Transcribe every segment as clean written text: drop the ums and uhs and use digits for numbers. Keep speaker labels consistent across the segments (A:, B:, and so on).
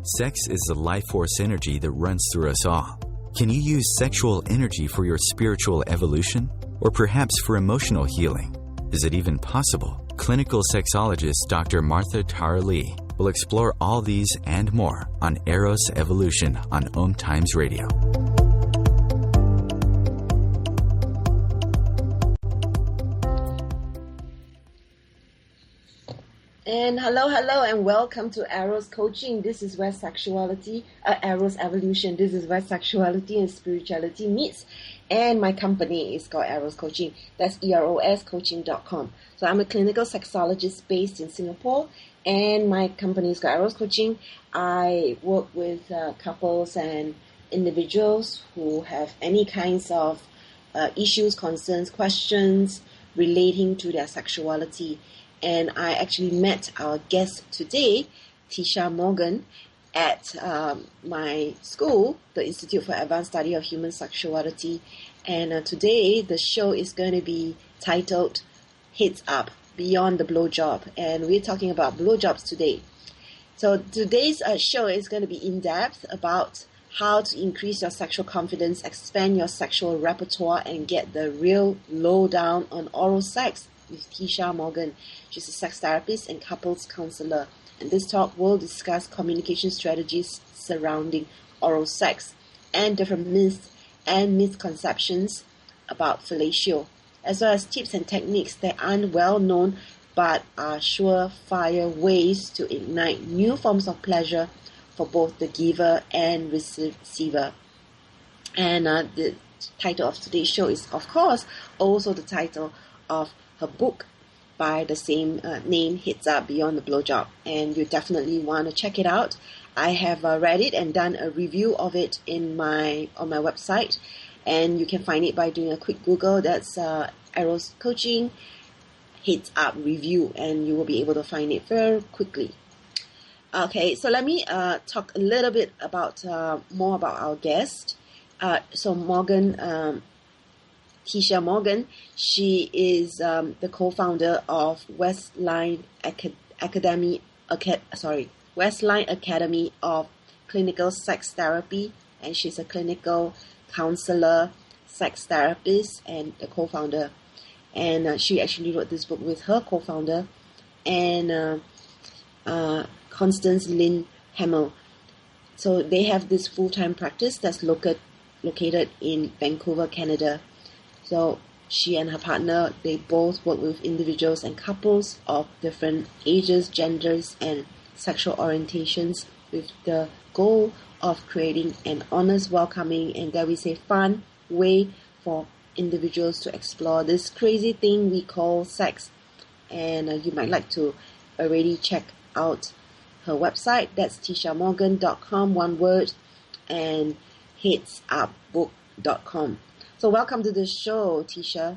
A: Sex is the life force energy that runs through us all. Can you use sexual energy for your spiritual evolution? Or perhaps for emotional healing? Is it even possible? Clinical sexologist Dr. Martha Tara Lee will explore all these and more on Eros Evolution on OMTimes Radio.
B: And hello, and welcome to Eros Coaching. This is where Eros Evolution. This is where sexuality and spirituality meets. And my company is called Eros Coaching. That's eroscoaching.com. So I'm a clinical sexologist based in Singapore, and my company is called Eros Coaching. I work with couples and individuals who have any kinds of issues, concerns, questions relating to their sexuality. And I actually met our guest today, Teesha Morgan, at my school, the Institute for Advanced Study of Human Sexuality. And today, the show is going to be titled Heads Up, Beyond the Blowjob. And we're talking about blowjobs today. So today's show is going to be in-depth about how to increase your sexual confidence, expand your sexual repertoire, and get the real lowdown on oral sex with Teesha Morgan. She's a sex therapist and couples counselor. And this talk will discuss communication strategies surrounding oral sex and different myths and misconceptions about fellatio, as well as tips and techniques that aren't well known but are surefire ways to ignite new forms of pleasure for both the giver and receiver. And the title of today's show is, of course, also the title of her book by the same name, Heads Up, Beyond the Blowjob. And you definitely want to check it out. I have read it and done a review of it on my website. And you can find it by doing a quick Google. That's Eros Coaching Heads Up Review. And you will be able to find it very quickly. Okay, so let me talk a little bit about more about our guest. So Morgan... Teesha Morgan, she is the co-founder of Westland Westland Academy of Clinical Sex Therapy, and she's a clinical counselor, sex therapist, and the co-founder. And she actually wrote this book with her co-founder and Constance Lynn Hamill. So they have this full-time practice that's located in Vancouver, Canada. So she and her partner, they both work with individuals and couples of different ages, genders, and sexual orientations with the goal of creating an honest, welcoming, and dare we say fun way for individuals to explore this crazy thing we call sex. And you might like to already check out her website. That's teeshamorgan.com, one word, and headsupbook.com. So welcome to the show, Teesha.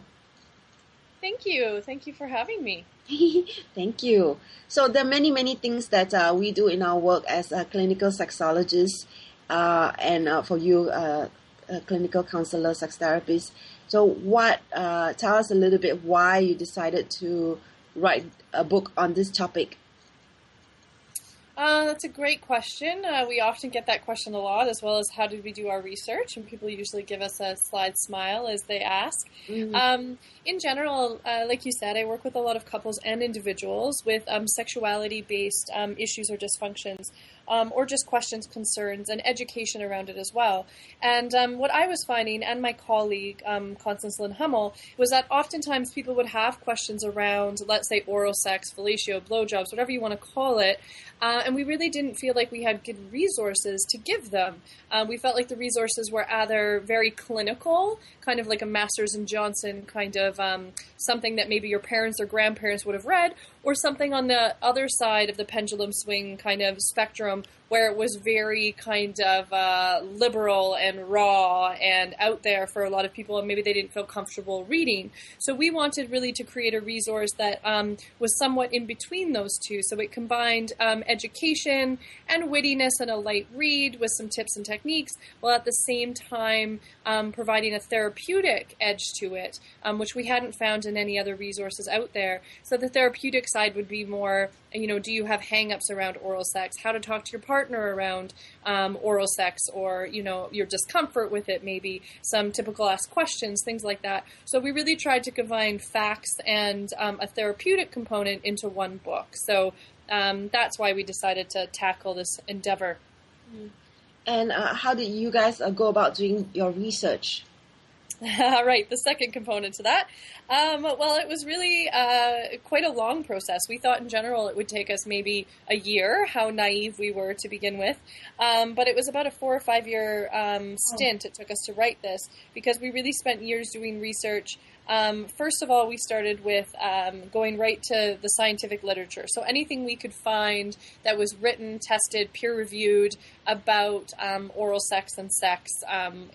C: Thank you. Thank you for having me.
B: Thank you. So there are many things that we do in our work as a clinical sexologist and for you, a clinical counselor, sex therapist. So tell us a little bit why you decided to write a book on this topic.
C: That's a great question. We often get that question a lot, as well as how did we do our research, and people usually give us a slight smile as they ask. Mm-hmm. In general, like you said, I work with a lot of couples and individuals with sexuality-based issues or dysfunctions, or just questions, concerns, and education around it as well. And what I was finding, and my colleague, Constance Lynn Hummel, was that oftentimes people would have questions around, let's say, oral sex, fellatio, blowjobs, whatever you want to call it, and we really didn't feel like we had good resources to give them. We felt like the resources were either very clinical, kind of like a Masters and Johnson kind of something that maybe your parents or grandparents would have read, or something on the other side of the pendulum swing kind of spectrum where it was very kind of liberal and raw and out there for a lot of people, and maybe they didn't feel comfortable reading. So we wanted really to create a resource that was somewhat in between those two. So it combined education and wittiness and a light read with some tips and techniques, while at the same time providing a therapeutic edge to it, which we hadn't found in any other resources out there. So the therapeutic side would be more do you have hang-ups around oral sex? How to talk to your partner around oral sex, or, your discomfort with it, maybe some typical asked questions, things like that. So we really tried to combine facts and a therapeutic component into one book. So that's why we decided to tackle this endeavor.
B: And how did you guys go about doing your research?
C: Right, the second component to that. Well, it was really quite a long process. We thought in general it would take us maybe a year, how naive we were to begin with. But it was about a 4 or 5 year stint it took us to write this, because we really spent years doing research. First of all, we started with going right to the scientific literature. So anything we could find that was written, tested, peer-reviewed about oral sex and sex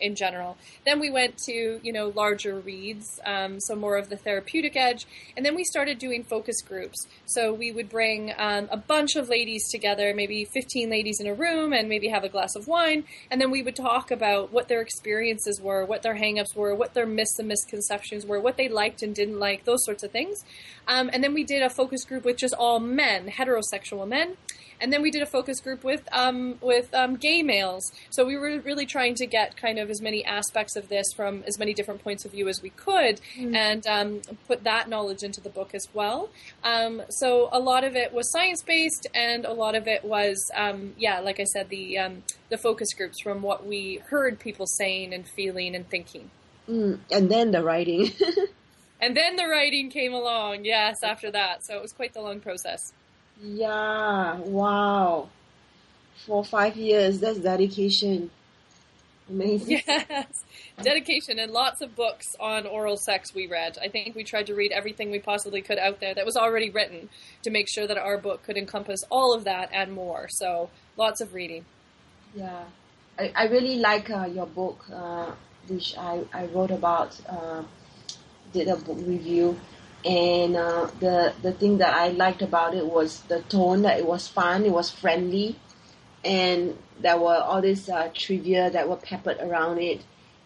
C: in general. Then we went to, larger reads, so more of the therapeutic edge. And then we started doing focus groups. So we would bring a bunch of ladies together, maybe 15 ladies in a room, and maybe have a glass of wine. And then we would talk about what their experiences were, what their hang-ups were, what their myths and misconceptions were, what they liked and didn't like, those sorts of things. And then we did a focus group with just all men, heterosexual men. And then we did a focus group with gay males. So we were really trying to get kind of as many aspects of this from as many different points of view as we could, and put that knowledge into the book as well. So a lot of it was science-based, and a lot of it was, like I said, the focus groups from what we heard people saying and feeling and thinking.
B: And then the writing.
C: And then the writing came along, yes, after that. So it was quite the long process.
B: Yeah, wow. For 5 years, that's dedication. Amazing.
C: Yes, dedication, and lots of books on oral sex we read. I think we tried to read everything we possibly could out there that was already written to make sure that our book could encompass all of that and more. So lots of reading.
B: Yeah, I really like your book, which I wrote about, did a book review. And the thing that I liked about it was the tone, that it was fun, it was friendly, and there were all this trivia that were peppered around it,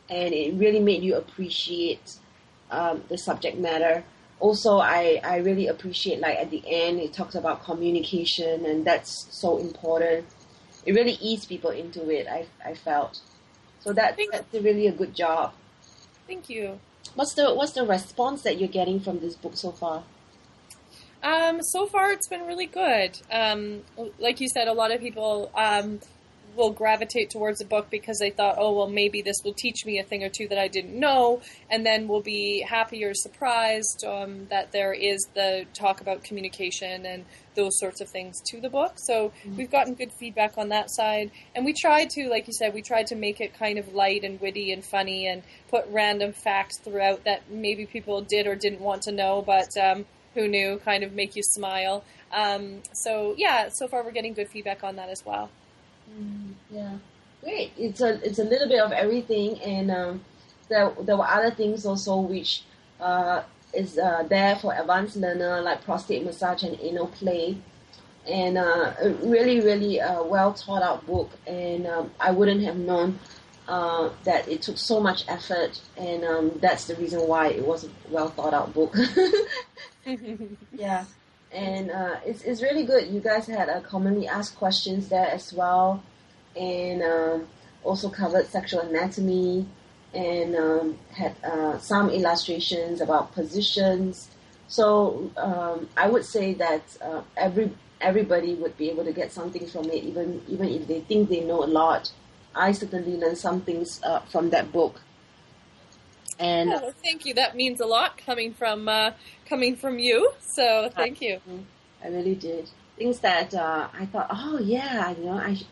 B: and it really made you appreciate the subject matter. Also, I really appreciate, like, at the end, it talks about communication, and that's so important. It really eased people into it, I felt. So that's really a good job.
C: Thank you.
B: What's the response that you're getting from this book so far?
C: So far, it's been really good. Like you said, a lot of people will gravitate towards the book because they thought, oh, well, maybe this will teach me a thing or two that I didn't know, and then will be happy or surprised that there is the talk about communication and those sorts of things to the book. So we've gotten good feedback on that side. And we tried to, like you said, we tried to make it kind of light and witty and funny, and put random facts throughout that maybe people did or didn't want to know, but who knew, kind of make you smile. So far we're getting good feedback on that as well.
B: Yeah, great. It's a little bit of everything, and there were other things also which is there for advanced learner, like prostate massage and anal play, and a really well thought out book. And I wouldn't have known that it took so much effort, and that's the reason why it was a well thought out book. Yeah. And it's really good. You guys had commonly asked questions there as well, and also covered sexual anatomy, and had some illustrations about positions. So I would say that everybody would be able to get something from it, even if they think they know a lot. I certainly learned some things from that book. And
C: well, thank you. That means a lot coming from you. So thank you.
B: I really did. Things that I thought, oh yeah,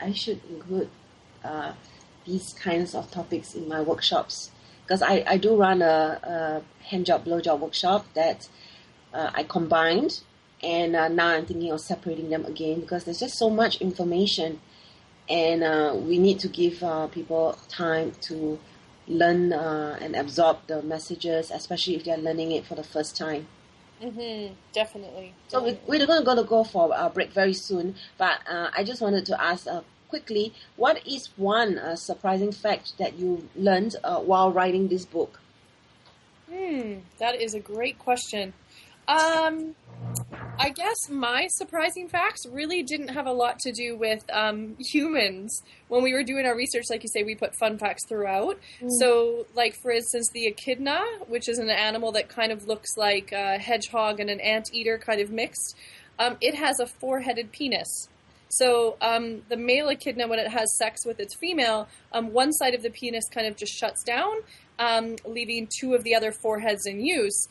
B: I should include these kinds of topics in my workshops, because I do run a handjob, blowjob workshop that I combined, and now I'm thinking of separating them again, because there's just so much information, and we need to give people time to learn and absorb the messages, especially if they're learning it for the first time.
C: Definitely.
B: So we're going to go for a break very soon, but I just wanted to ask quickly, what is one surprising fact that you learned while writing this book?
C: That is a great question. I guess my surprising facts really didn't have a lot to do with humans. When we were doing our research, like you say, we put fun facts throughout. So, like, for instance, the echidna, which is an animal that kind of looks like a hedgehog and an anteater kind of mixed, it has a four-headed penis. So the male echidna, when it has sex with its female, one side of the penis kind of just shuts down, leaving two of the other four heads in use.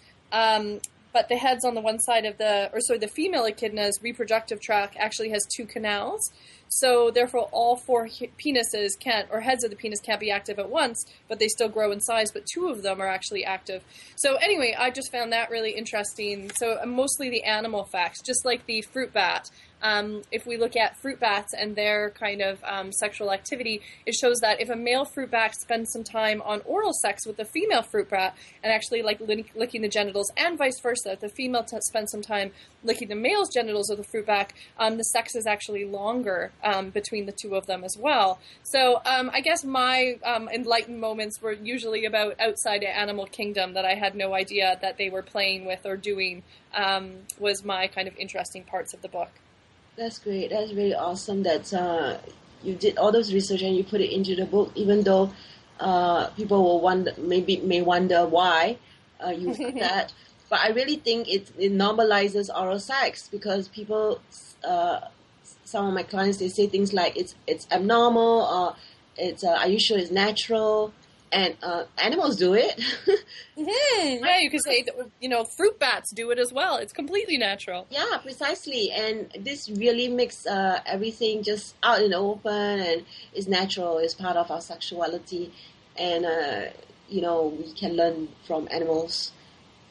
C: But the heads on the one side of the female echidna's reproductive tract actually has two canals. So therefore all four penises heads of the penis can't be active at once, but they still grow in size, but two of them are actually active. So anyway, I just found that really interesting. So mostly the animal facts, just like the fruit bat. If we look at fruit bats and their kind of sexual activity, it shows that if a male fruit bat spends some time on oral sex with the female fruit bat and actually like licking the genitals, and vice versa, if the female spends some time licking the male's genitals of the fruit bat, the sex is actually longer between the two of them as well. So I guess my enlightened moments were usually about outside the animal kingdom that I had no idea that they were playing with or doing, was my kind of interesting parts of the book.
B: That's great. That's really awesome that you did all those research and you put it into the book, even though people will may wonder why you did that. But I really think it normalizes oral sex, because people, some of my clients, they say things like it's abnormal, or are you sure it's natural? And animals do it.
C: Yeah, you could say, fruit bats do it as well. It's completely natural.
B: Yeah, precisely. And this really makes everything just out in the open, and is natural, is part of our sexuality. And, we can learn from animals.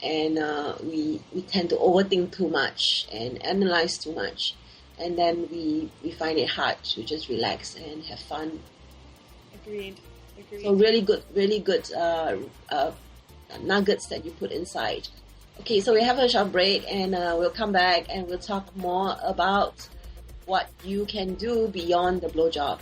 B: And we tend to overthink too much and analyze too much. And then we find it hard to just relax and have fun.
C: Agreed.
B: So really good nuggets that you put inside. Okay, so we have a short break, and we'll come back and we'll talk more about what you can do beyond the blowjob.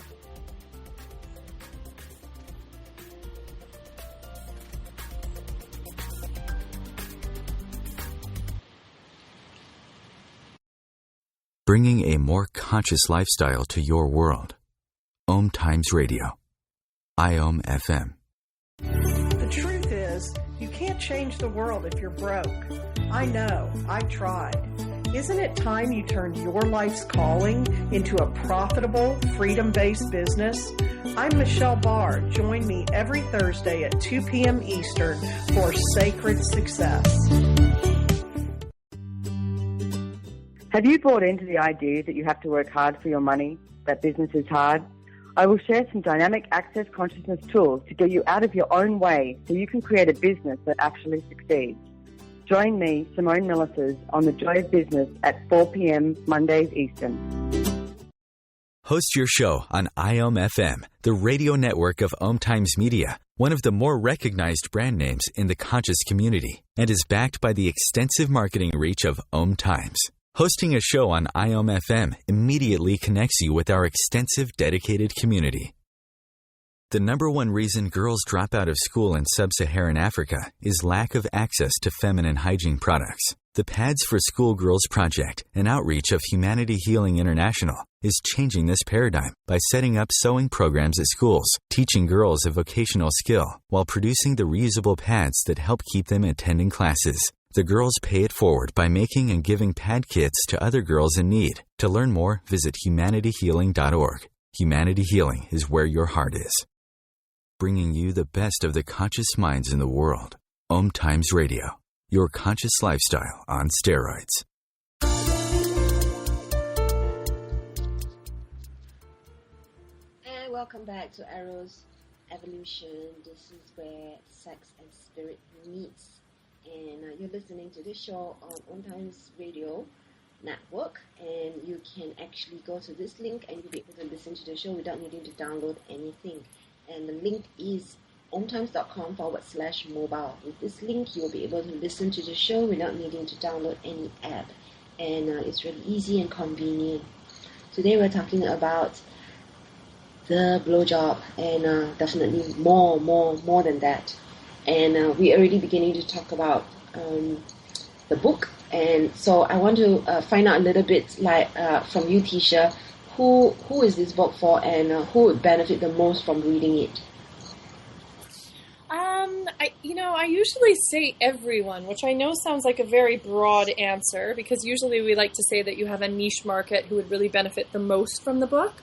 A: Bringing a more conscious lifestyle to your world. OMTimes Radio. IOM FM.
D: The truth is, you can't change the world if you're broke. I know, I tried. Isn't it time you turned your life's calling into a profitable, freedom-based business? I'm Michelle Barr. Join me every Thursday at 2 p.m. Eastern for Sacred Success.
E: Have you bought into the idea that you have to work hard for your money, that business is hard? I will share some dynamic access consciousness tools to get you out of your own way so you can create a business that actually succeeds. Join me, Simone Millisers, on The Joy of Business at 4 p.m. Mondays Eastern.
A: Host your show on IOM FM, the radio network of OMTimes Media, one of the more recognized brand names in the conscious community, and is backed by the extensive marketing reach of OMTimes. Hosting a show on IOM FM immediately connects you with our extensive, dedicated community. The number one reason girls drop out of school in sub-Saharan Africa is lack of access to feminine hygiene products. The Pads for Schoolgirls Project, an outreach of Humanity Healing International, is changing this paradigm by setting up sewing programs at schools, teaching girls a vocational skill, while producing the reusable pads that help keep them attending classes. The girls pay it forward by making and giving pad kits to other girls in need. To learn more, visit humanityhealing.org. Humanity Healing is where your heart is. Bringing you the best of the conscious minds in the world. OMTimes Radio, your conscious lifestyle on steroids.
B: And welcome back to Arrow's Evolution. This is where sex and spirit meets. And you're listening to this show on OMTimes Radio Network, and you can actually go to this link and you'll be able to listen to the show without needing to download anything. And the link is omtimes.com/mobile. With this link, you'll be able to listen to the show without needing to download any app. And it's really easy and convenient. Today we're talking about the blowjob, and definitely more than that. And we're already beginning to talk about the book, And so I want to find out a little bit from you, Teesha, who is this book for, and who would benefit the most from reading it?
C: I usually say everyone, which I know sounds like a very broad answer, because usually we like to say that you have a niche market who would really benefit the most from the book.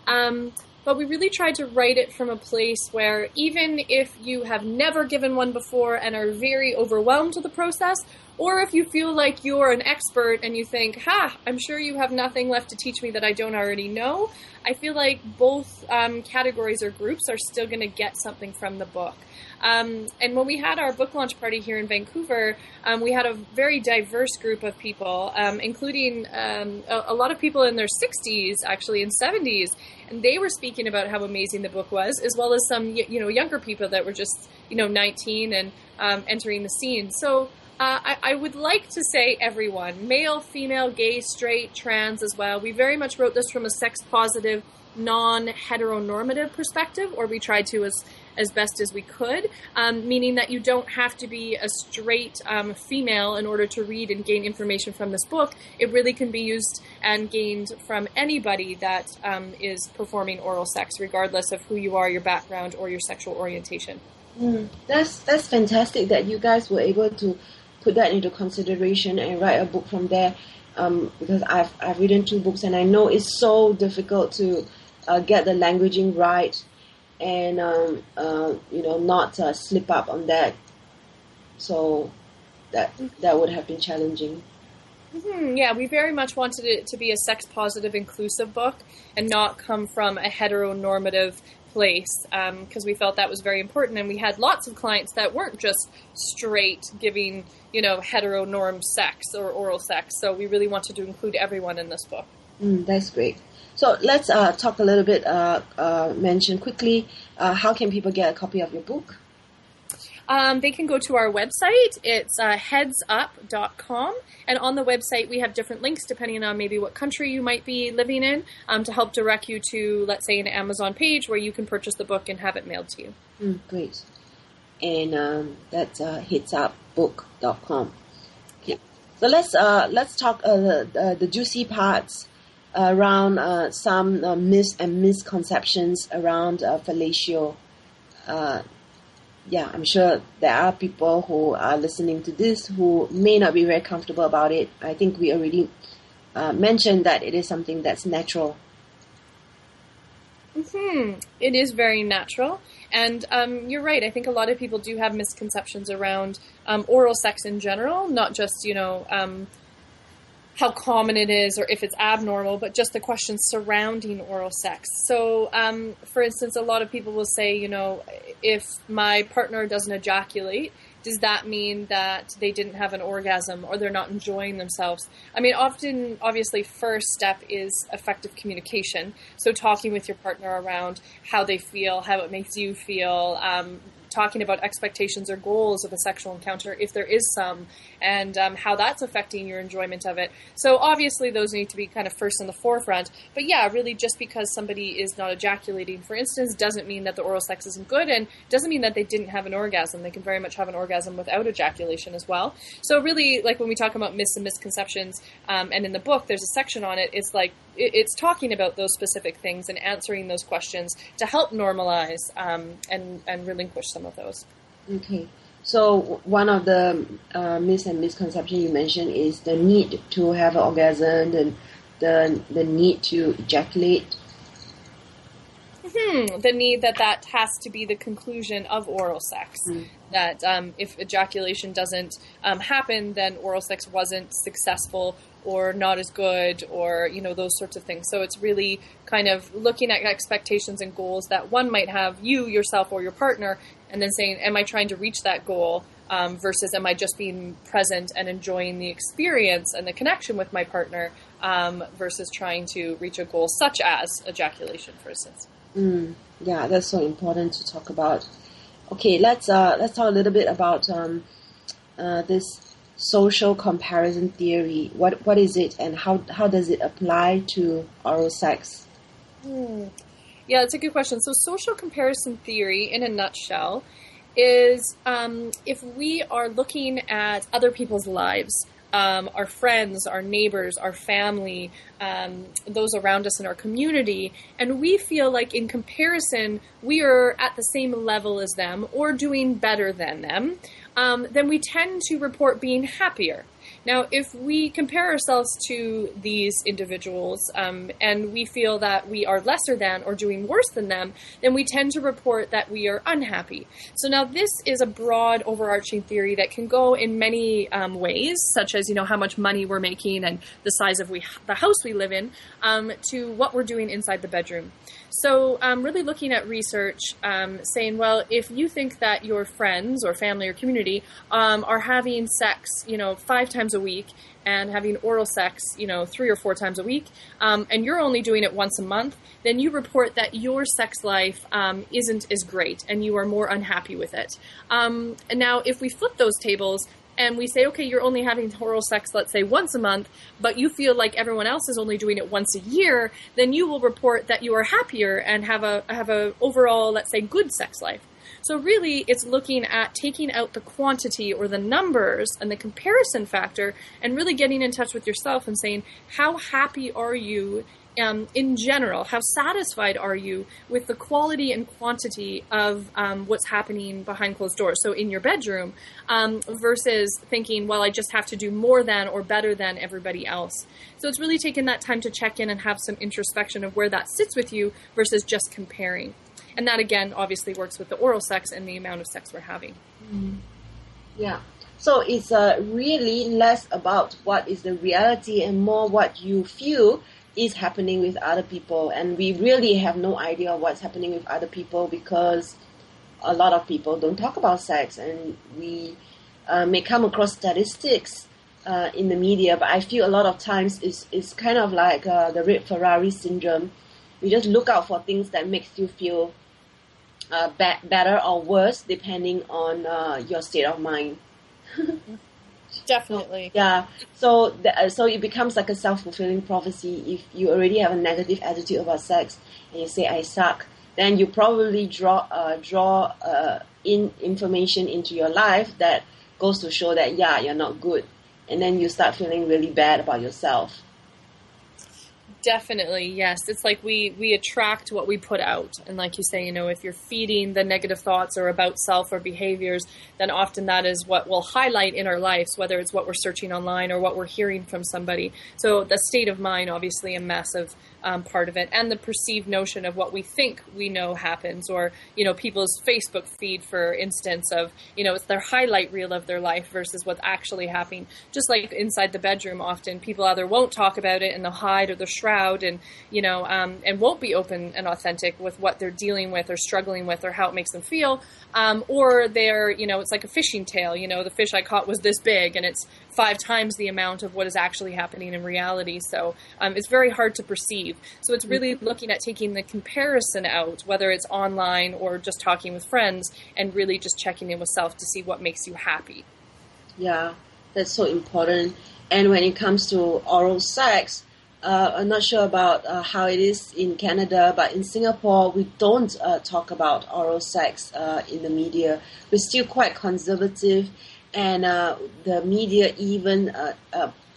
C: But we really tried to write it from a place where even if you have never given one before and are very overwhelmed with the process, or if you feel like you're an expert and you think, I'm sure you have nothing left to teach me that I don't already know, I feel like both categories or groups are still going to get something from the book. And when we had our book launch party here in Vancouver, we had a very diverse group of people, including a lot of people in their 60s, actually, and 70s. And they were speaking about how amazing the book was, as well as some, younger people that were just, 19 and entering the scene. So I would like to say everyone, male, female, gay, straight, trans as well. We very much wrote this from a sex-positive, non-heteronormative perspective, or we tried to as best as we could, meaning that you don't have to be a straight female in order to read and gain information from this book. It really can be used and gained from anybody that is performing oral sex, regardless of who you are, your background, or your sexual orientation.
B: That's fantastic that you guys were able to put that into consideration and write a book from there, because I've written 2 books, and I know it's so difficult to get the languaging right, and not slip up on that. So that would have been challenging.
C: Yeah, we very much wanted it to be a sex-positive, inclusive book and not come from a heteronormative place, because we felt that was very important. And we had lots of clients that weren't just straight giving, heteronorm sex or oral sex. So we really wanted to include everyone in this book.
B: That's great. So let's talk a little bit, mention quickly, how can people get a copy of your book?
C: They can go to our website. It's headsup.com. And on the website, we have different links depending on maybe what country you might be living in, to help direct you to, let's say, an Amazon page where you can purchase the book and have it mailed to you.
B: Great. And that's headsupbook.com. Okay. So let's talk the juicy parts around some myths and misconceptions around fellatio. I'm sure there are people who are listening to this who may not be very comfortable about it. I think we already mentioned that it is something that's natural.
C: It is very natural. And you're right. I think a lot of people do have misconceptions around oral sex in general, not just, how common it is or if it's abnormal, but just the questions surrounding oral sex. So, for instance, a lot of people will say, if my partner doesn't ejaculate, does that mean that they didn't have an orgasm or they're not enjoying themselves? I mean, often, obviously, first step is effective communication. So talking with your partner around how they feel, how it makes you feel, talking about expectations or goals of a sexual encounter, if there is some, and how that's affecting your enjoyment of it. So obviously those need to be kind of first in the forefront. But yeah, really just because somebody is not ejaculating, for instance, doesn't mean that the oral sex isn't good, and doesn't mean that they didn't have an orgasm. They can very much have an orgasm without ejaculation as well. So really, like when we talk about myths and misconceptions, and in the book there's a section on it, it's like, it's talking about those specific things and answering those questions to help normalize and relinquish some of those.
B: Okay. So one of the myths and misconceptions you mentioned is the need to have an orgasm and the need to ejaculate.
C: The need that has to be the conclusion of oral sex. That if ejaculation doesn't happen, then oral sex wasn't successful or not as good, or, those sorts of things. So it's really kind of looking at expectations and goals that one might have, you, yourself, or your partner, and then saying, am I trying to reach that goal versus am I just being present and enjoying the experience and the connection with my partner versus trying to reach a goal such as ejaculation, for instance.
B: Yeah, that's so important to talk about. Okay, let's talk a little bit about this social comparison theory. What is it, and how does it apply to oral sex?
C: Yeah, that's a good question. So social comparison theory, in a nutshell, is if we are looking at other people's lives, our friends, our neighbors, our family, those around us in our community, and we feel like in comparison we are at the same level as them or doing better than them, then we tend to report being happier. Now, if we compare ourselves to these individuals and we feel that we are lesser than or doing worse than them, then we tend to report that we are unhappy. So now this is a broad overarching theory that can go in many ways, such as, how much money we're making and the size of the house we live in, to what we're doing inside the bedroom. So really looking at research saying, well, if you think that your friends or family or community are having sex, 5 times a week and having oral sex, 3 or 4 times a week, and you're only doing it once a month, then you report that your sex life isn't as great and you are more unhappy with it. And now, if we flip those tables and we say, okay, you're only having oral sex, let's say once a month, but you feel like everyone else is only doing it once a year, then you will report that you are happier and have a overall, let's say, good sex life. So really, it's looking at taking out the quantity or the numbers and the comparison factor and really getting in touch with yourself and saying, how happy are you in general? How satisfied are you with the quality and quantity of what's happening behind closed doors? So in your bedroom versus thinking, well, I just have to do more than or better than everybody else. So it's really taking that time to check in and have some introspection of where that sits with you versus just comparing. And that, again, obviously works with the oral sex and the amount of sex we're having.
B: Mm-hmm. Yeah. So it's really less about what is the reality and more what you feel is happening with other people. And we really have no idea what's happening with other people because a lot of people don't talk about sex. And we may come across statistics in the media, but I feel a lot of times it's kind of like the red Ferrari syndrome. You just look out for things that makes you feel better or worse depending on your state of mind.
C: Definitely.
B: Yeah. So it becomes like a self-fulfilling prophecy. If you already have a negative attitude about sex and you say I suck, then you probably draw in information into your life that goes to show that you're not good, and then you start feeling really bad about yourself.
C: Definitely, yes. It's like we attract what we put out. And like you say, if you're feeding the negative thoughts or about self or behaviors, then often that is what will highlight in our lives, whether it's what we're searching online or what we're hearing from somebody. So the state of mind, obviously, a massive part of it, and the perceived notion of what we think we know happens, or, people's Facebook feed, for instance, of, it's their highlight reel of their life versus what's actually happening. Just like inside the bedroom, often people either won't talk about it and they'll hide or they'll shroud and, and won't be open and authentic with what they're dealing with or struggling with or how it makes them feel. Or they're, it's like a fishing tail, the fish I caught was this big and it's 5 times the amount of what is actually happening in reality. So it's very hard to perceive. So it's really looking at taking the comparison out, whether it's online or just talking with friends, and really just checking in with self to see what makes you happy. Yeah,
B: that's so important. And when it comes to oral sex, I'm not sure about how it is in Canada, but in Singapore, we don't talk about oral sex in the media. We're still quite conservative, and the media even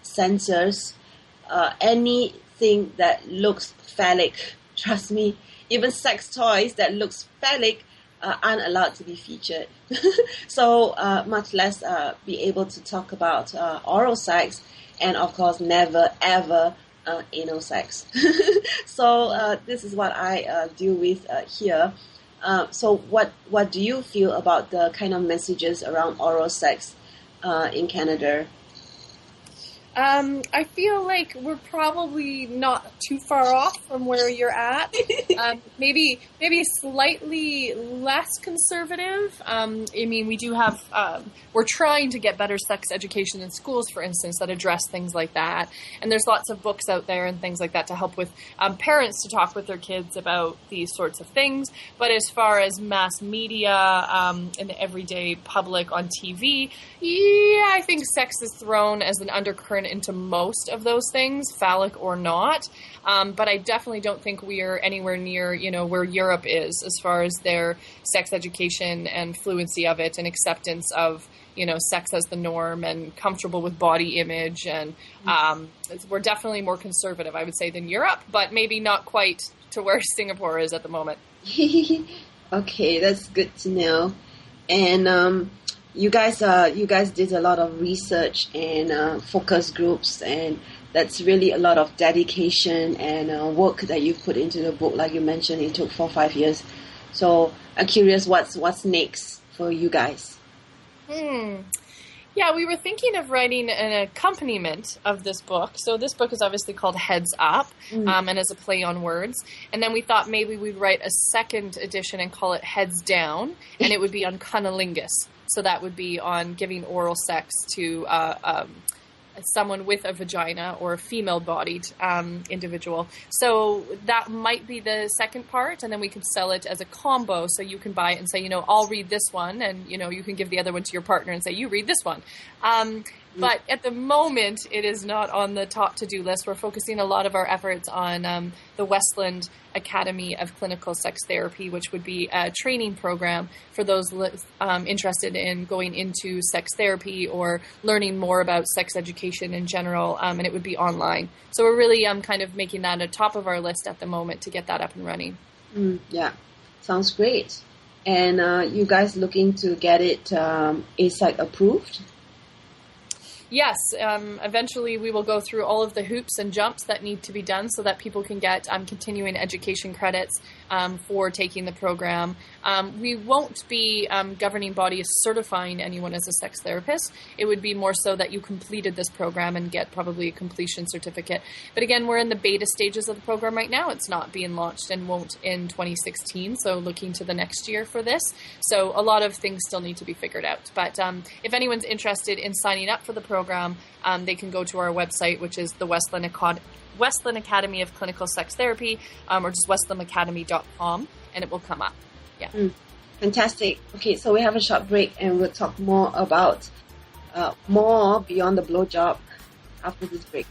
B: censors anything that looks phallic. Trust me, even sex toys that looks phallic aren't allowed to be featured. So much less be able to talk about oral sex, and of course never ever anal sex. So this is what I deal with here. So what do you feel about the kind of messages around oral sex in Canada?
C: I feel like we're probably not too far off from where you're at. Maybe slightly less conservative. We do have, we're trying to get better sex education in schools, for instance, that address things like that. And there's lots of books out there and things like that to help with parents to talk with their kids about these sorts of things. But as far as mass media and the everyday public on TV, I think sex is thrown as an undercurrent turn into most of those things, phallic or not. But I definitely don't think we are anywhere near, where Europe is as far as their sex education and fluency of it and acceptance of, sex as the norm and comfortable with body image. And we're definitely more conservative, I would say, than Europe, but maybe not quite to where Singapore is at the moment.
B: Okay, that's good to know. And you guys did a lot of research and focus groups, and that's really a lot of dedication and work that you've put into the book. Like you mentioned, it took 4 or 5 years. So I'm curious, what's next for you guys?
C: Yeah, we were thinking of writing an accompaniment of this book. So this book is obviously called Heads Up, and is a play on words. And then we thought maybe we'd write a second edition and call it Heads Down, and it would be on cunnilingus. So that would be on giving oral sex to someone with a vagina or a female-bodied individual. So that might be the second part, and then we could sell it as a combo. So you can buy it and say, I'll read this one, and, you can give the other one to your partner and say, you read this one. But at the moment, it is not on the top to-do list. We're focusing a lot of our efforts on the Westland Academy of Clinical Sex Therapy, which would be a training program for those interested in going into sex therapy or learning more about sex education in general, and it would be online. So we're really kind of making that a top of our list at the moment to get that up and running.
B: Yeah, sounds great. And you guys looking to get it ASAC approved?
C: Yes, eventually we will go through all of the hoops and jumps that need to be done so that people can get continuing education credits for taking the program. We won't be governing body as certifying anyone as a sex therapist. It would be more so that you completed this program and get probably a completion certificate. But again, we're in the beta stages of the program right now. It's not being launched and won't in 2016, so looking to the next year for this. So a lot of things still need to be figured out. But if anyone's interested in signing up for the program, they can go to our website, which is the Westland Academy of Clinical Sex Therapy, or just westlandacademy.com, and it will come up. Yeah.
B: Fantastic. Okay, so we have a short break, and we'll talk more about more beyond the blowjob after this break.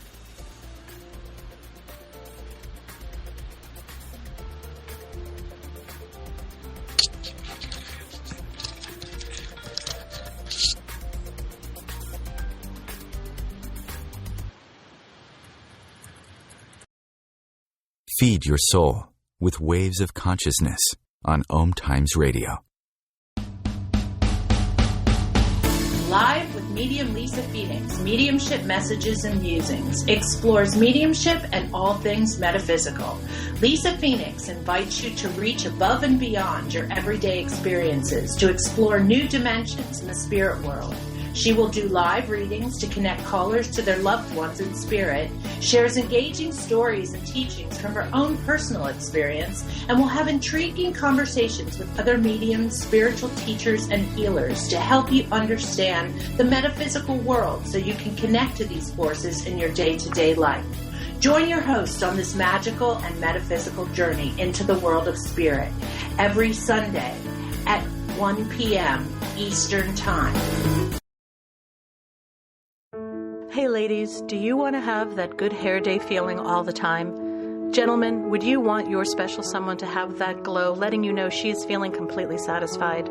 A: Feed your soul with waves of consciousness on OMTimes Radio.
F: Live with medium Lisa Phoenix, Mediumship Messages and Musings, explores mediumship and all things metaphysical. Lisa Phoenix invites you to reach above and beyond your everyday experiences to explore new dimensions in the spirit world. She will do live readings to connect callers to their loved ones in spirit, shares engaging stories and teachings from her own personal experience, and will have intriguing conversations with other mediums, spiritual teachers, and healers to help you understand the metaphysical world so you can connect to these forces in your day-to-day life. Join your host on this magical and metaphysical journey into the world of spirit every Sunday at 1 p.m. Eastern Time.
G: Hey ladies, do you want to have that good hair day feeling all the time? Gentlemen, would you want your special someone to have that glow, letting you know she's feeling completely satisfied?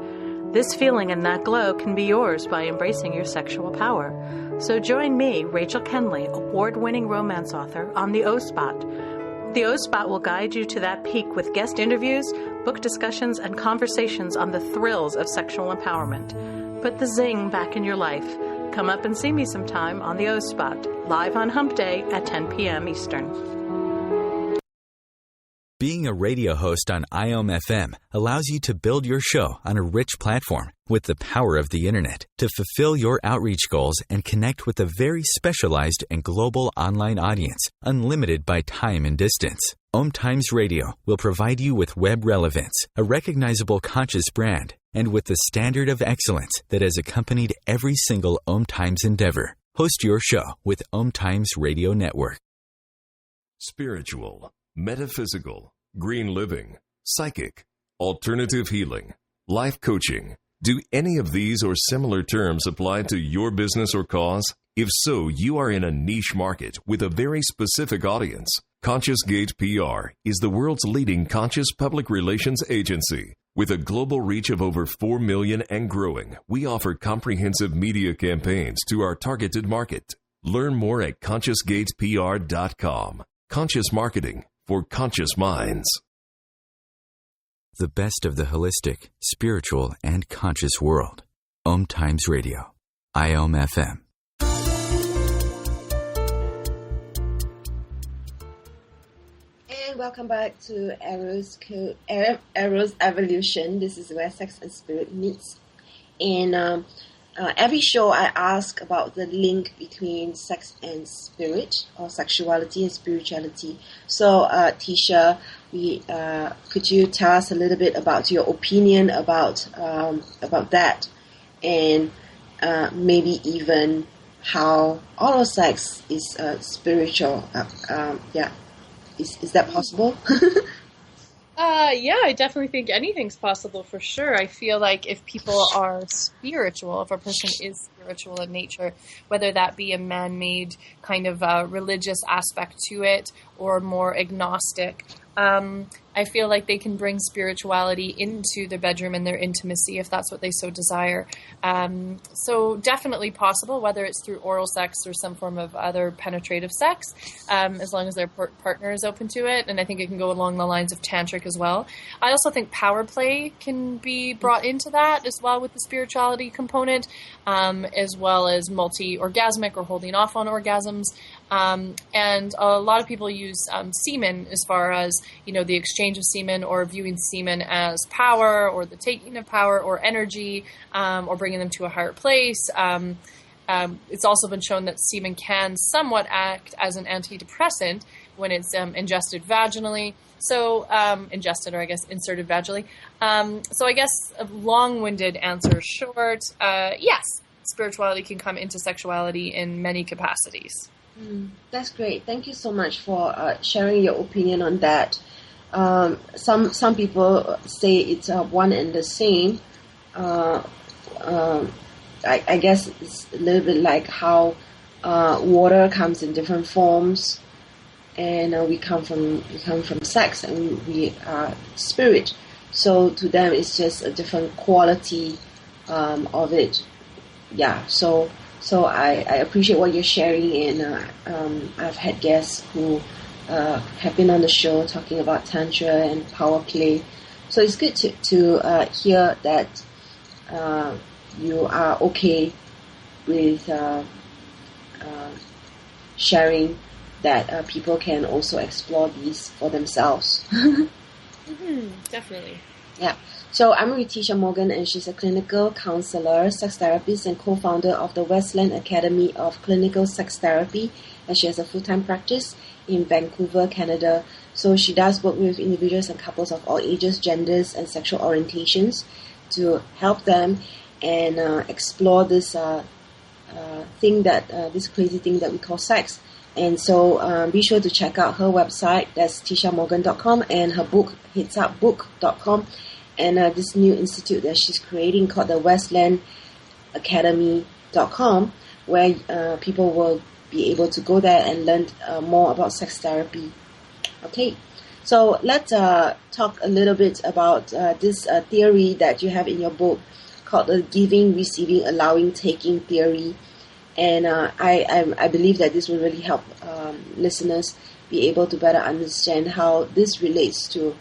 G: This feeling and that glow can be yours by embracing your sexual power. So join me, Rachel Kenley, award-winning romance author, on the O-Spot. The O-Spot will guide you to that peak with guest interviews, book discussions, and conversations on the thrills of sexual empowerment. Put the zing back in your life. Come up and see me sometime on the O-Spot, live on Hump Day at 10 p.m. Eastern.
A: Being a radio host on IOM FM allows you to build your show on a rich platform with the power of the internet to fulfill your outreach goals and connect with a very specialized and global online audience, unlimited by time and distance. OMTimes Radio will provide you with web relevance, a recognizable conscious brand, and with the standard of excellence that has accompanied every single OMTimes endeavor. Host your show with OMTimes Radio Network.
H: Spiritual, metaphysical, green living, psychic, alternative healing, life coaching. Do any of these or similar terms apply to your business or cause? If so, you are in a niche market with a very specific audience. Conscious Gate PR is the world's leading conscious public relations agency. With a global reach of over 4 million and growing, we offer comprehensive media campaigns to our targeted market. Learn more at consciousgatepr.com. Conscious marketing for conscious minds.
A: The best of the holistic, spiritual, and conscious world. OMTimes Radio. IOM FM.
B: And welcome back to Arrow's Evolution. This is where sex and spirit meets. And every show I ask about the link between sex and spirit, or sexuality and spirituality. So, Teesha, could you tell us a little bit about your opinion about that, and maybe even how all of sex is spiritual? Is that possible?
C: Yeah, I definitely think anything's possible for sure. I feel like if people are spiritual, if a person is spiritual in nature, whether that be a man-made kind of religious aspect to it or more agnostic, I feel like they can bring spirituality into their bedroom and their intimacy if that's what they so desire. So definitely possible, whether it's through oral sex or some form of other penetrative sex, as long as their partner is open to it. And I think it can go along the lines of tantric as well. I also think power play can be brought into that as well with the spirituality component, as well as multi-orgasmic or holding off on orgasms. And a lot of people use semen as far as, the exchange of semen or viewing semen as power or the taking of power or energy, or bringing them to a higher place. It's also been shown that semen can somewhat act as an antidepressant when it's ingested vaginally. So, inserted vaginally. So I guess a long-winded answer short, yes, spirituality can come into sexuality in many capacities.
B: That's great. Thank you so much for sharing your opinion on that. Some people say it's one and the same. I guess it's a little bit like how water comes in different forms, and we come from sex, and we are spirit. So to them, it's just a different quality of it. Yeah. So I appreciate what you're sharing, and I've had guests who have been on the show talking about tantra and power play. So it's good to hear that you are okay with sharing that people can also explore these for themselves.
C: Definitely.
B: Yeah. So I'm with Teesha Morgan, and she's a clinical counselor, sex therapist, and co-founder of the Westland Academy of Clinical Sex Therapy, and she has a full-time practice in Vancouver, Canada. So she does work with individuals and couples of all ages, genders, and sexual orientations to help them and explore this this crazy thing that we call sex. And so be sure to check out her website. That's teeshamorgan.com, and her book, hitsupbook.com. And this new institute that she's creating called the Westland Academy.com, where people will be able to go there and learn more about sex therapy. Okay, so let's talk a little bit about this theory that you have in your book called the giving, receiving, allowing, taking theory. And I believe that this will really help listeners be able to better understand how this relates to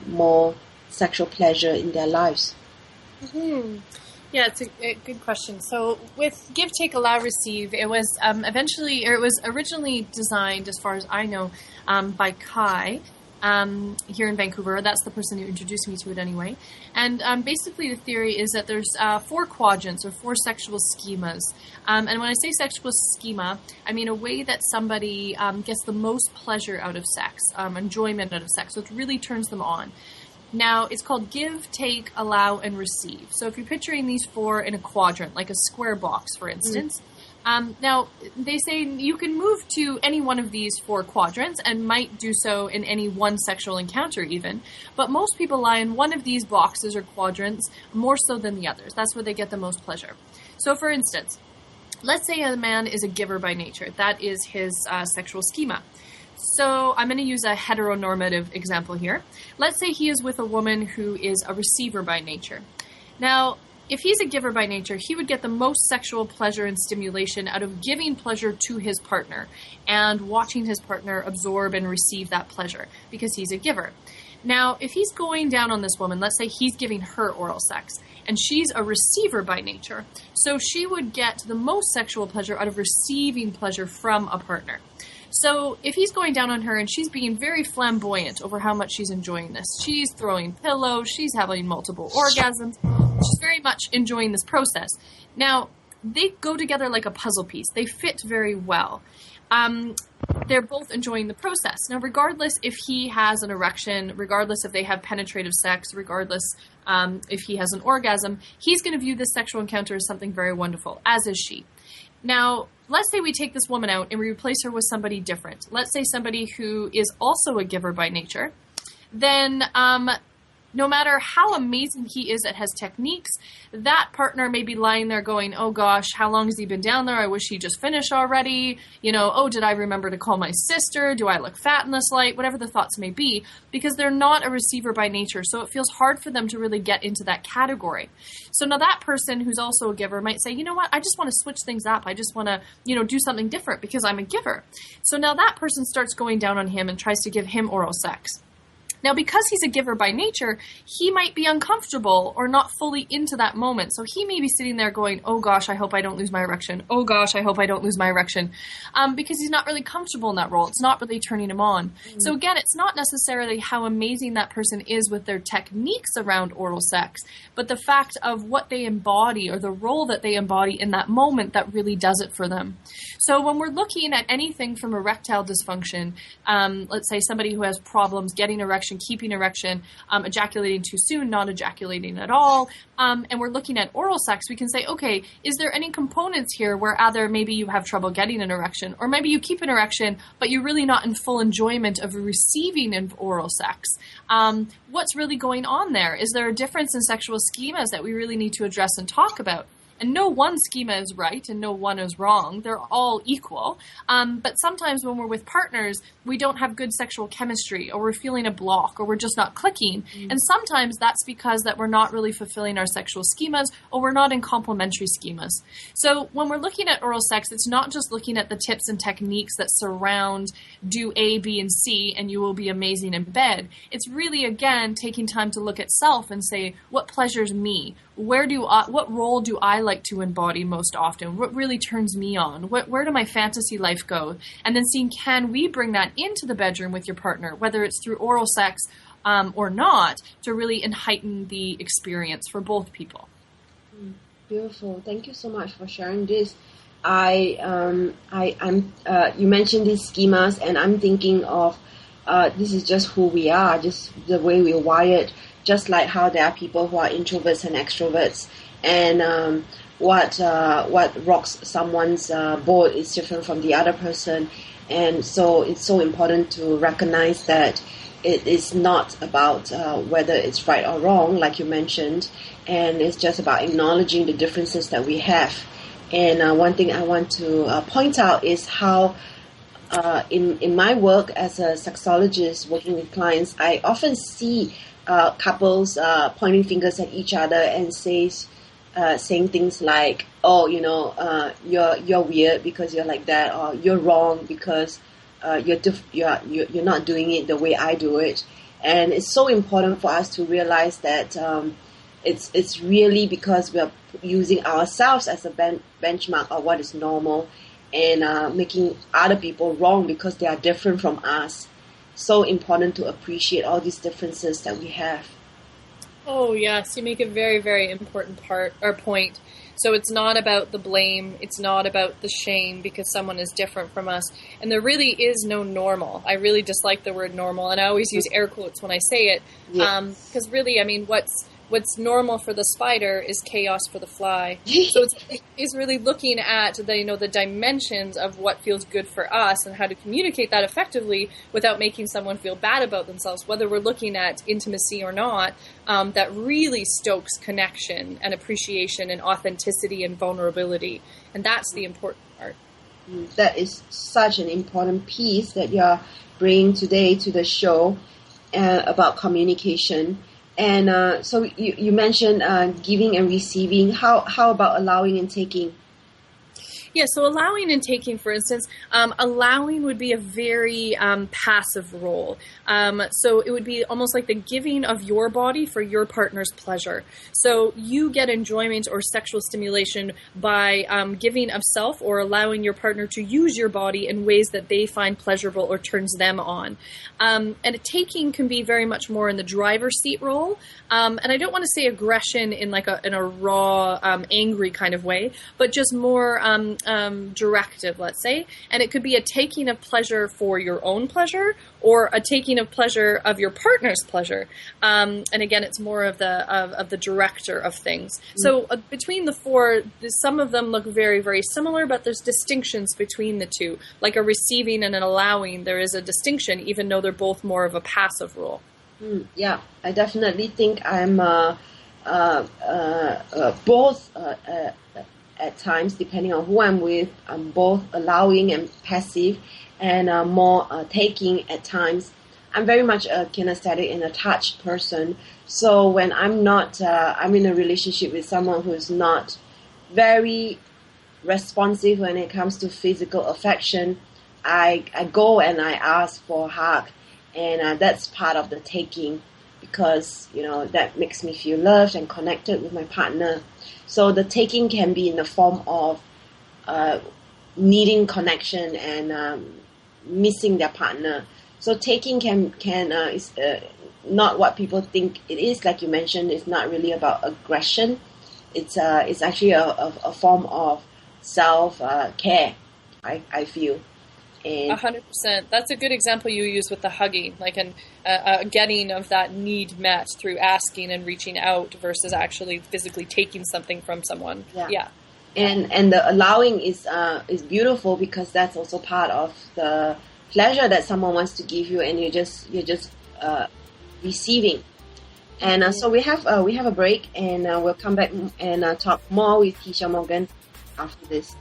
B: more sexual pleasure in their lives.
C: Mm-hmm. Yeah, it's a good question. So with Give, Take, Allow, Receive, it was originally designed, as far as I know, by Kai here in Vancouver. That's the person who introduced me to it anyway. And basically the theory is that there's 4 quadrants or 4 sexual schemas. And when I say sexual schema, I mean a way that somebody gets the most pleasure out of sex, enjoyment out of sex. So it really turns them on. Now, it's called give, take, allow, and receive. So if you're picturing these 4 in a quadrant, like a square box, for instance, now they say you can move to any one of these 4 quadrants and might do so in any one sexual encounter even, but most people lie in one of these boxes or quadrants more so than the others. That's where they get the most pleasure. So for instance, Let's say a man is a giver by nature. That is his sexual schema. So I'm going to use a heteronormative example here. Let's say he is with a woman who is a receiver by nature. Now, if he's a giver by nature, he would get the most sexual pleasure and stimulation out of giving pleasure to his partner and watching his partner absorb and receive that pleasure because he's a giver. Now, if he's going down on this woman, let's say he's giving her oral sex, and she's a receiver by nature, so she would get the most sexual pleasure out of receiving pleasure from a partner. So if he's going down on her and she's being very flamboyant over how much she's enjoying this, she's throwing pillows, she's having multiple orgasms, she's very much enjoying this process. Now, they go together like a puzzle piece. They fit very well. They're both enjoying the process. Now, regardless if he has an erection, regardless if they have penetrative sex, regardless if he has an orgasm, he's going to view this sexual encounter as something very wonderful, as is she. Now, let's say we take this woman out and we replace her with somebody different. Let's say somebody who is also a giver by nature. Then no matter how amazing he is at his techniques, that partner may be lying there going, oh gosh, how long has he been down there? I wish he just finished already. You know, oh, did I remember to call my sister? Do I look fat in this light? Whatever the thoughts may be, because they're not a receiver by nature. So it feels hard for them to really get into that category. So now that person who's also a giver might say, you know what, I just want to switch things up. I just want to, do something different because I'm a giver. So now that person starts going down on him and tries to give him oral sex. Now, because he's a giver by nature, he might be uncomfortable or not fully into that moment. So he may be sitting there going, oh gosh, I hope I don't lose my erection. Oh gosh, I hope I don't lose my erection. Because he's not really comfortable in that role. It's not really turning him on. Mm-hmm. So again, it's not necessarily how amazing that person is with their techniques around oral sex, but the fact of what they embody or the role that they embody in that moment that really does it for them. So when we're looking at anything from erectile dysfunction, let's say somebody who has problems getting erection, keeping erection, ejaculating too soon, not ejaculating at all, and we're looking at oral sex, we can say, okay, is there any components here where either maybe you have trouble getting an erection, or maybe you keep an erection, but you're really not in full enjoyment of receiving an oral sex? What's really going on there? Is there a difference in sexual schemas that we really need to address and talk about? And no one schema is right and no one is wrong. They're all equal. But sometimes when we're with partners, we don't have good sexual chemistry, or we're feeling a block, or we're just not clicking. Mm. And sometimes that's because that we're not really fulfilling our sexual schemas, or we're not in complementary schemas. So when we're looking at oral sex, it's not just looking at the tips and techniques that surround do A, B, and C, and you will be amazing in bed. It's really, again, taking time to look at self and say, what pleasures me? What role do I like to embody most often? What really turns me on? Where do my fantasy life go? And then seeing, can we bring that into the bedroom with your partner, whether it's through oral sex or not, to really heighten the experience for both people.
B: Beautiful. Thank you so much for sharing this. You mentioned these schemas, and I'm thinking of this is just who we are, just the way we're wired. Just like how there are people who are introverts and extroverts, and what rocks someone's boat is different from the other person, and so it's so important to recognize that it is not about whether it's right or wrong, like you mentioned, and it's just about acknowledging the differences that we have. And one thing I want to point out is how in my work as a sexologist working with clients, I often see couples pointing fingers at each other and saying things like, "Oh, you're weird because you're like that," or "You're wrong because you're not doing it the way I do it." And it's so important for us to realize that it's really because we're using ourselves as a benchmark of what is normal, and making other people wrong because they are different from us. So important to appreciate all these differences that we have.
C: Oh yes, you make a very, very important point. So it's not about the blame, it's not about the shame because someone is different from us, and there really is no normal. I really dislike the word normal, and I always use air quotes when I say it, because really, I mean, what's what's normal for the spider is chaos for the fly. So it's really looking at the dimensions of what feels good for us and how to communicate that effectively without making someone feel bad about themselves, whether we're looking at intimacy or not, that really stokes connection and appreciation and authenticity and vulnerability. And that's the important part.
B: That is such an important piece that you're bringing today to the show about communication. And so you mentioned giving and receiving. How about allowing and taking?
C: Yeah, so allowing and taking, for instance, allowing would be a very passive role. So it would be almost like the giving of your body for your partner's pleasure. So you get enjoyment or sexual stimulation by giving of self or allowing your partner to use your body in ways that they find pleasurable or turns them on. And taking can be very much more in the driver's seat role. And I don't want to say aggression in a raw, angry kind of way, but just more directive, let's say. And it could be a taking of pleasure for your own pleasure or a taking of pleasure of your partner's pleasure. And again, it's more of the director of things. So between the four, some of them look very, very similar, but there's distinctions between the two. Like a receiving and an allowing, there is a distinction, even though they're both more of a passive role.
B: Yeah, I definitely think I'm both at times, depending on who I'm with. I'm both allowing and passive, and more taking at times. I'm very much a kinesthetic and attached person. So when I'm not, I'm in a relationship with someone who's not very responsive when it comes to physical affection, I go and I ask for a hug. And that's part of the taking, because, that makes me feel loved and connected with my partner. So the taking can be in the form of needing connection and missing their partner. So taking is not what people think it is. Like you mentioned, it's not really about aggression. It's actually a form of self-care, I feel.
C: 100%. That's a good example you use with the hugging, like a getting of that need met through asking and reaching out versus actually physically taking something from someone. Yeah.
B: And the allowing is beautiful, because that's also part of the pleasure that someone wants to give you, and you're just receiving. And so we have a break, and we'll come back and talk more with Teesha Morgan after this.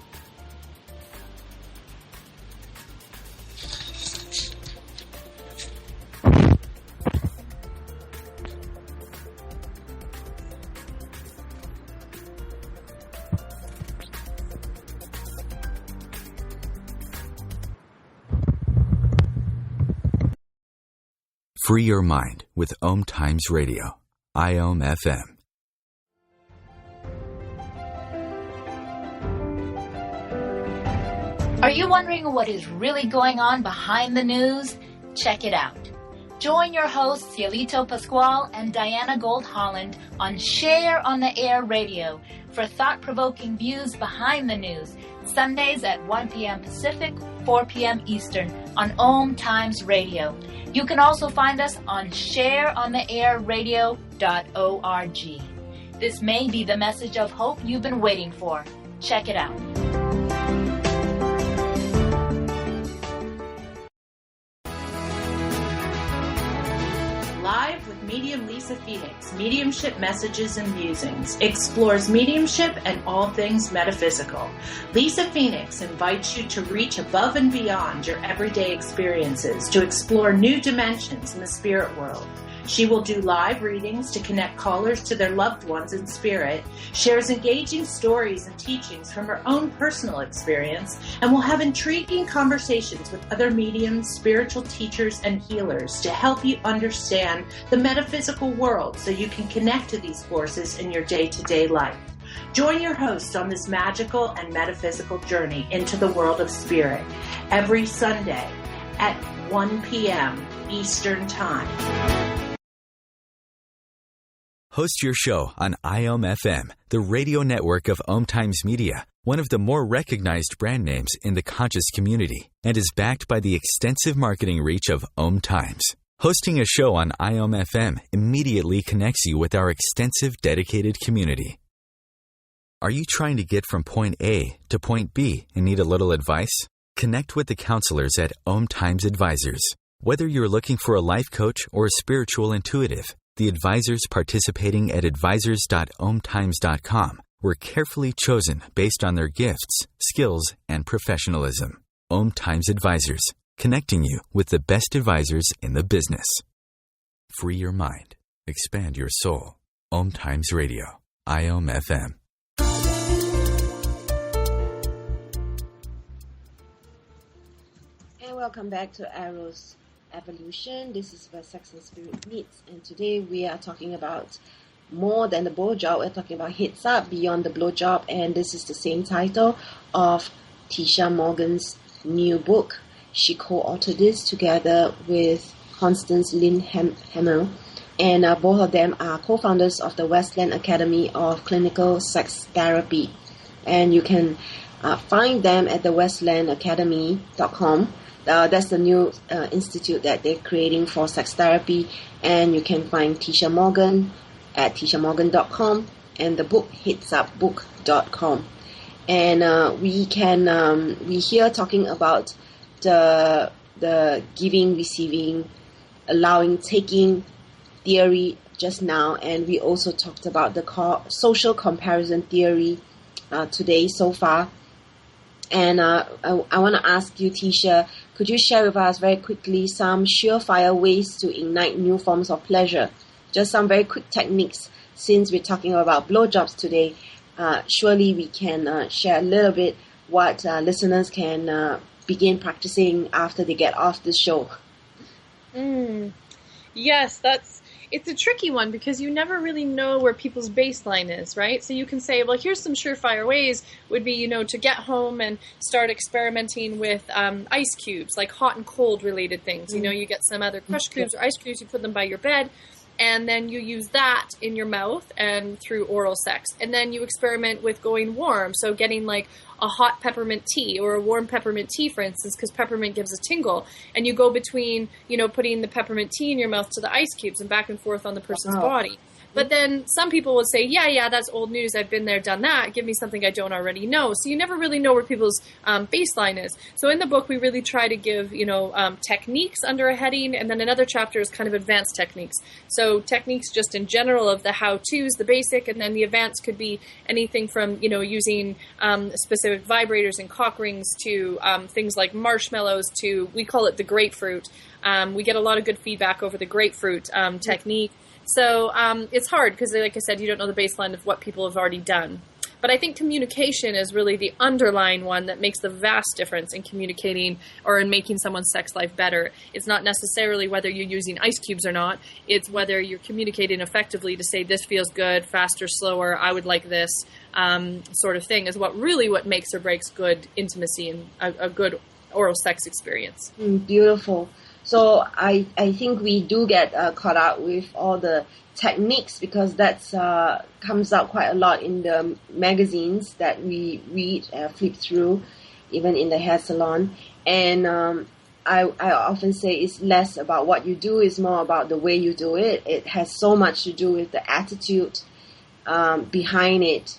A: Free your mind with OMTimes Radio, IOM FM.
I: Are you wondering what is really going on behind the news? Check it out. Join your hosts Cielito Pascual and Diana Gold-Holland on Share on the Air Radio for thought-provoking views behind the news, Sundays at 1 p.m. Pacific, 4 p.m. Eastern on OMTimes Radio. You can also find us on shareontheairradio.org. This may be the message of hope you've been waiting for. Check it out.
F: Live with Medium Lisa Phoenix, Mediumship Messages and Musings, explores mediumship and all things metaphysical. Lisa Phoenix invites you to reach above and beyond your everyday experiences to explore new dimensions in the spirit world. She will do live readings to connect callers to their loved ones in spirit, shares engaging stories and teachings from her own personal experience, and will have intriguing conversations with other mediums, spiritual teachers, and healers to help you understand the metaphysical world so you can connect to these forces in your day-to-day life. Join your host on this magical and metaphysical journey into the world of spirit every Sunday at 1 p.m. Eastern Time.
A: Host your show on IOM FM, the radio network of OMTimes Media, one of the more recognized brand names in the conscious community, and is backed by the extensive marketing reach of OMTimes. Hosting a show on IOM-FM immediately connects you with our extensive dedicated community. Are you trying to get from point A to point B and need a little advice? Connect with the counselors at OMTimes Advisors. Whether you're looking for a life coach or a spiritual intuitive, the advisors participating at advisors.omtimes.com were carefully chosen based on their gifts, skills, and professionalism. OMTimes Advisors, connecting you with the best advisors in the business. Free your mind. Expand your soul. OMTimes Radio. IOM-FM.
B: And welcome back to Arrow's Evolution. This is where sex and spirit meets. And today we are talking about more than the blowjob. We're talking about Heads Up, Beyond the Blowjob. And this is the same title of Teesha Morgan's new book. She co-authored this together with Constance Lynn Hamill. And both of them are co-founders of the Westland Academy of Clinical Sex Therapy. And you can find them at the westlandacademy.com. That's the new institute that they're creating for sex therapy. And you can find Teesha Morgan at teeshamorgan.com and the book headsupbook.com. And we here talking about the giving, receiving, allowing, taking theory just now. And we also talked about the social comparison theory today so far. And I want to ask you, Teesha, could you share with us very quickly some surefire ways to ignite new forms of pleasure? Just some very quick techniques, since we're talking about blowjobs today. Surely we can share a little bit what listeners can begin practicing after they get off the show.
C: Yes, it's a tricky one because you never really know where people's baseline is, right? So you can say, well, here's some surefire ways would be, to get home and start experimenting with ice cubes, like hot and cold related things. You get some other crush cubes or ice cubes, you put them by your bed, and then you use that in your mouth and through oral sex. And then you experiment with going warm, so getting like a hot peppermint tea or a warm peppermint tea, for instance, because peppermint gives a tingle. And you go between, putting the peppermint tea in your mouth to the ice cubes and back and forth on the person's body. But then some people would say, yeah, that's old news. I've been there, done that. Give me something I don't already know. So you never really know where people's baseline is. So in the book, we really try to give, techniques under a heading. And then another chapter is kind of advanced techniques. So techniques just in general of the how-tos, the basic, and then the advanced could be anything from, using specific vibrators and cock rings to things like marshmallows to, we call it the grapefruit. We get a lot of good feedback over the grapefruit technique. So it's hard because, like I said, you don't know the baseline of what people have already done. But I think communication is really the underlying one that makes the vast difference in communicating or in making someone's sex life better. It's not necessarily whether you're using ice cubes or not. It's whether you're communicating effectively to say this feels good, faster, slower, I would like this sort of thing is what makes or breaks good intimacy and a good oral sex experience.
B: Beautiful. So I think we do get caught up with all the techniques because that's comes out quite a lot in the magazines that we read, flip through, even in the hair salon. And I often say it's less about what you do, it's more about the way you do it. It has so much to do with the attitude behind it.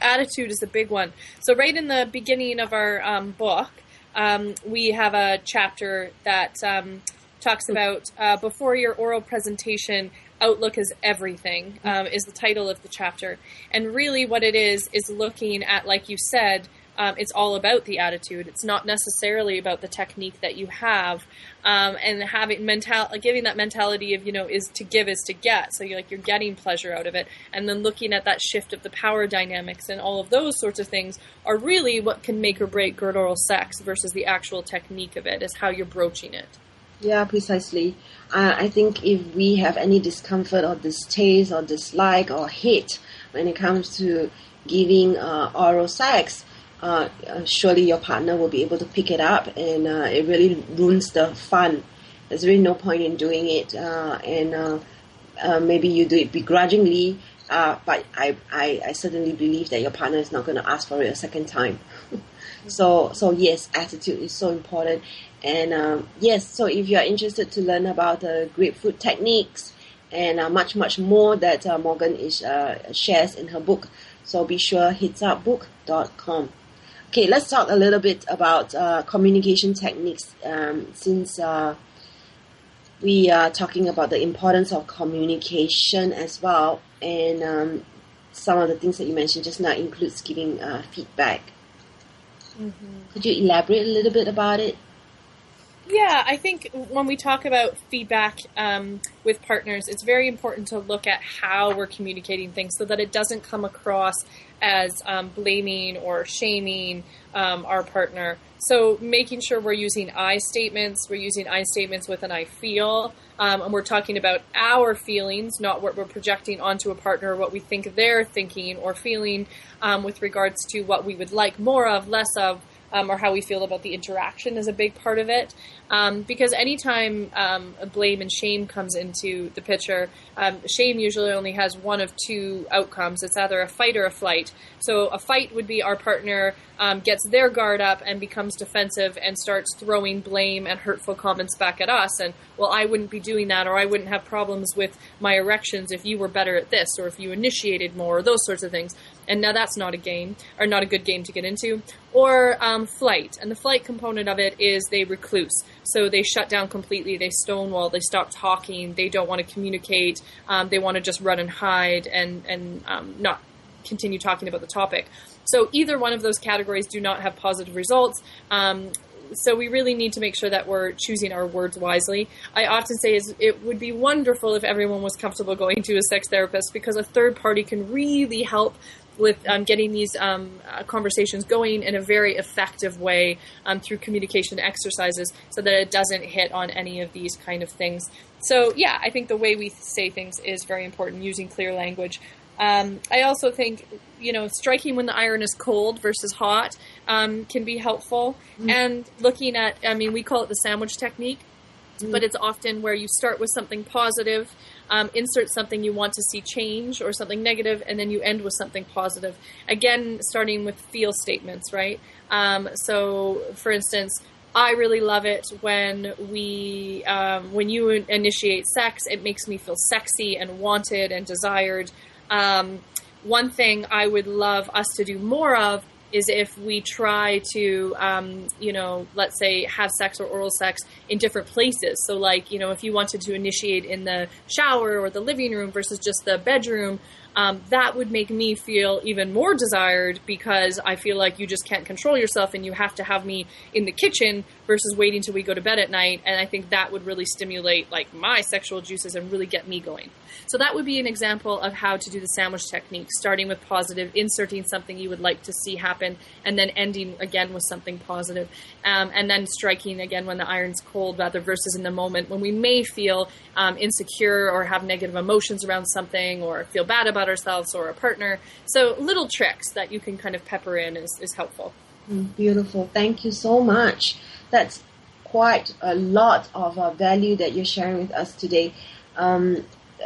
C: Attitude is a big one. So right in the beginning of our book, we have a chapter that talks about before your oral presentation, outlook is everything, is the title of the chapter. And really what it is looking at, like you said, it's all about the attitude. It's not necessarily about the technique that you have, and having giving that mentality of, is to give is to get. So you're getting pleasure out of it. And then looking at that shift of the power dynamics and all of those sorts of things are really what can make or break good oral sex versus the actual technique of it, is how you're broaching it.
B: Yeah, precisely. I think if we have any discomfort or distaste or dislike or hate when it comes to giving oral sex, surely your partner will be able to pick it up, and it really ruins the fun. There's really no point in doing it, and maybe you do it begrudgingly, but I certainly believe that your partner is not going to ask for it a second time. So yes, attitude is so important. And yes, so if you are interested to learn about the grapefruit techniques and much more that Morgan shares in her book, so be sure hits up book.com. Okay, let's talk a little bit about communication techniques since we are talking about the importance of communication as well. And some of the things that you mentioned just now includes giving feedback. Could you elaborate a little bit about it?
C: Yeah, I think when we talk about feedback with partners, it's very important to look at how we're communicating things so that it doesn't come across as blaming or shaming our partner. So making sure we're using I statements, with an I feel, and we're talking about our feelings, not what we're projecting onto a partner, what we think they're thinking or feeling with regards to what we would like more of, less of, or how we feel about the interaction is a big part of it. Because anytime blame and shame comes into the picture, shame usually only has one of two outcomes. It's either a fight or a flight. So a fight would be our partner gets their guard up and becomes defensive and starts throwing blame and hurtful comments back at us. And, well, I wouldn't be doing that, or I wouldn't have problems with my erections if you were better at this, or if you initiated more, or those sorts of things. And now that's not a game, or not a good game to get into. Or flight. And the flight component of it is they recluse. So they shut down completely, they stonewall, they stop talking, they don't want to communicate, they want to just run and hide and not continue talking about the topic. So either one of those categories do not have positive results. So we really need to make sure that we're choosing our words wisely. I often say it would be wonderful if everyone was comfortable going to a sex therapist, because a third party can really help with getting these conversations going in a very effective way through communication exercises so that it doesn't hit on any of these kind of things. So, yeah, I think the way we say things is very important, using clear language. I also think, striking when the iron is cold versus hot can be helpful. And looking at, we call it the sandwich technique, but it's often where you start with something positive, insert something you want to see change, or something negative, and then you end with something positive. Again, starting with feel statements, right? So, for instance, I really love it when when you initiate sex, it makes me feel sexy and wanted and desired. One thing I would love us to do more of is if we try to, let's say have sex or oral sex in different places. So like, if you wanted to initiate in the shower or the living room versus just the bedroom, that would make me feel even more desired, because I feel like you just can't control yourself and you have to have me in the kitchen versus waiting till we go to bed at night. And I think that would really stimulate like my sexual juices and really get me going. So that would be an example of how to do the sandwich technique, starting with positive, inserting something you would like to see happen, and then ending again with something positive. And then striking again when the iron's cold, rather versus in the moment when we may feel insecure or have negative emotions around something, or feel bad about ourselves or a partner. So little tricks that you can kind of pepper in is helpful.
B: Beautiful. Thank you so much. That's quite a lot of value that you're sharing with us today.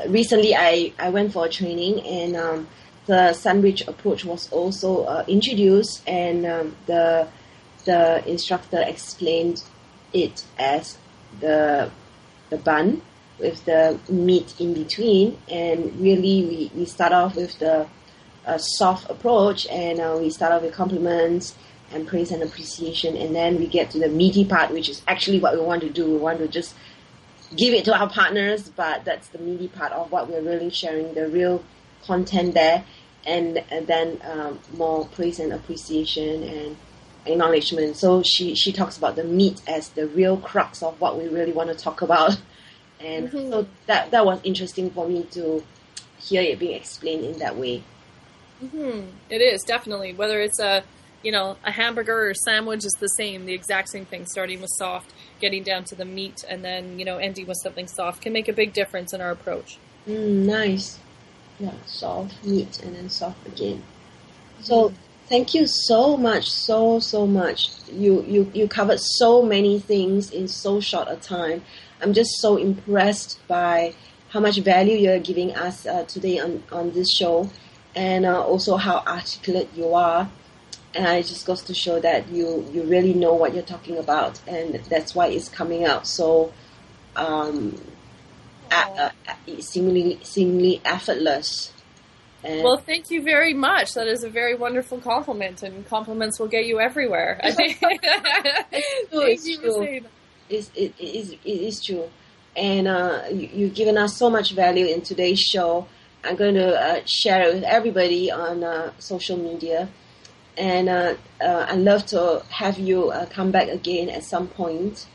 B: Recently, I went for a training, and the sandwich approach was also introduced, and the instructor explained it as the bun with the meat in between. And really, we start off with the soft approach, and we start off with compliments and praise and appreciation, and then we get to the meaty part, which is actually what we want to do. We want to just give it to our partners, but that's the meaty part of what we're really sharing, the real content there, and then more praise and appreciation and acknowledgement. So she talks about the meat as the real crux of what we really want to talk about, and so that was interesting for me to hear it being explained in that way.
C: It is, definitely. Whether it's a hamburger or sandwich, is the same, the exact same thing, starting with soft, getting down to the meat, and then, ending with something soft can make a big difference in our approach.
B: Nice. Yeah, soft, meat, and then soft again. So thank you so much, so much. You covered so many things in so short a time. I'm just so impressed by how much value you're giving us today on this show, and also how articulate you are. And it just goes to show that you really know what you're talking about, and that's why it's coming out so seemingly effortless. And
C: well, thank you very much. That is a very wonderful compliment, and compliments will get you everywhere. I think.
B: It is true. And you've given us so much value in today's show. I'm going to share it with everybody on social media. And I'd love to have you come back again at some point.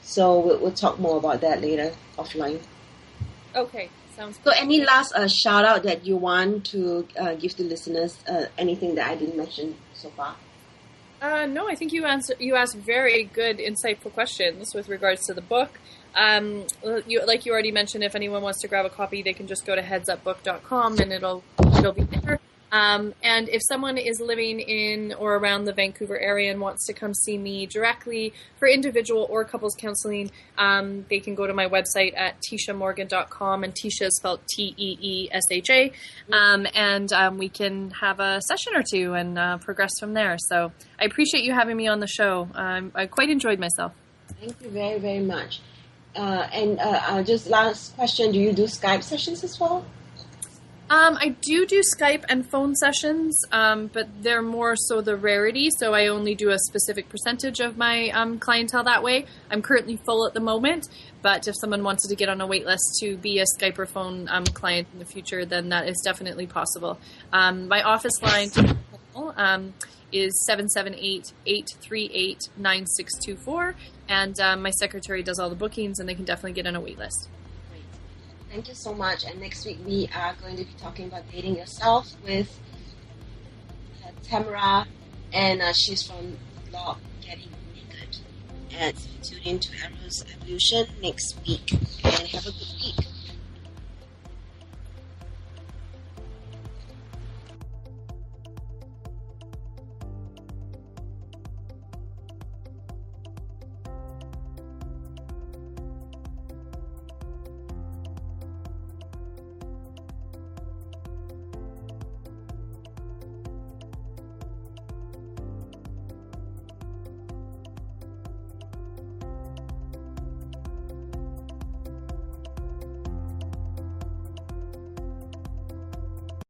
B: So we'll talk more about that later offline.
C: Okay, sounds good.
B: So any last shout out that you want to give to listeners? Anything that I didn't mention so far?
C: No, I think you asked very good, insightful questions with regards to the book. Like you already mentioned, if anyone wants to grab a copy, they can just go to headsupbook.com and it'll be there. And if someone is living in or around the Vancouver area and wants to come see me directly for individual or couples counseling, they can go to my website at teeshamorgan.com, and Teesha is spelled Teesha. And we can have a session or two and progress from there. So I appreciate you having me on the show. I quite enjoyed myself.
B: Thank you very, very much. And just last question, do you do Skype sessions as well?
C: I do Skype and phone sessions, but they're more so the rarity, so I only do a specific percentage of my clientele that way. I'm currently full at the moment, but if someone wanted to get on a wait list to be a Skype or phone client in the future, then that is definitely possible. My office line is 778-838-9624, and my secretary does all the bookings, and they can definitely get on a wait list.
B: Thank you so much. And next week we are going to be talking about dating yourself with Tamara, and she's from blog Getting Naked. And tune in to Arrow's Evolution next week. And have a good week.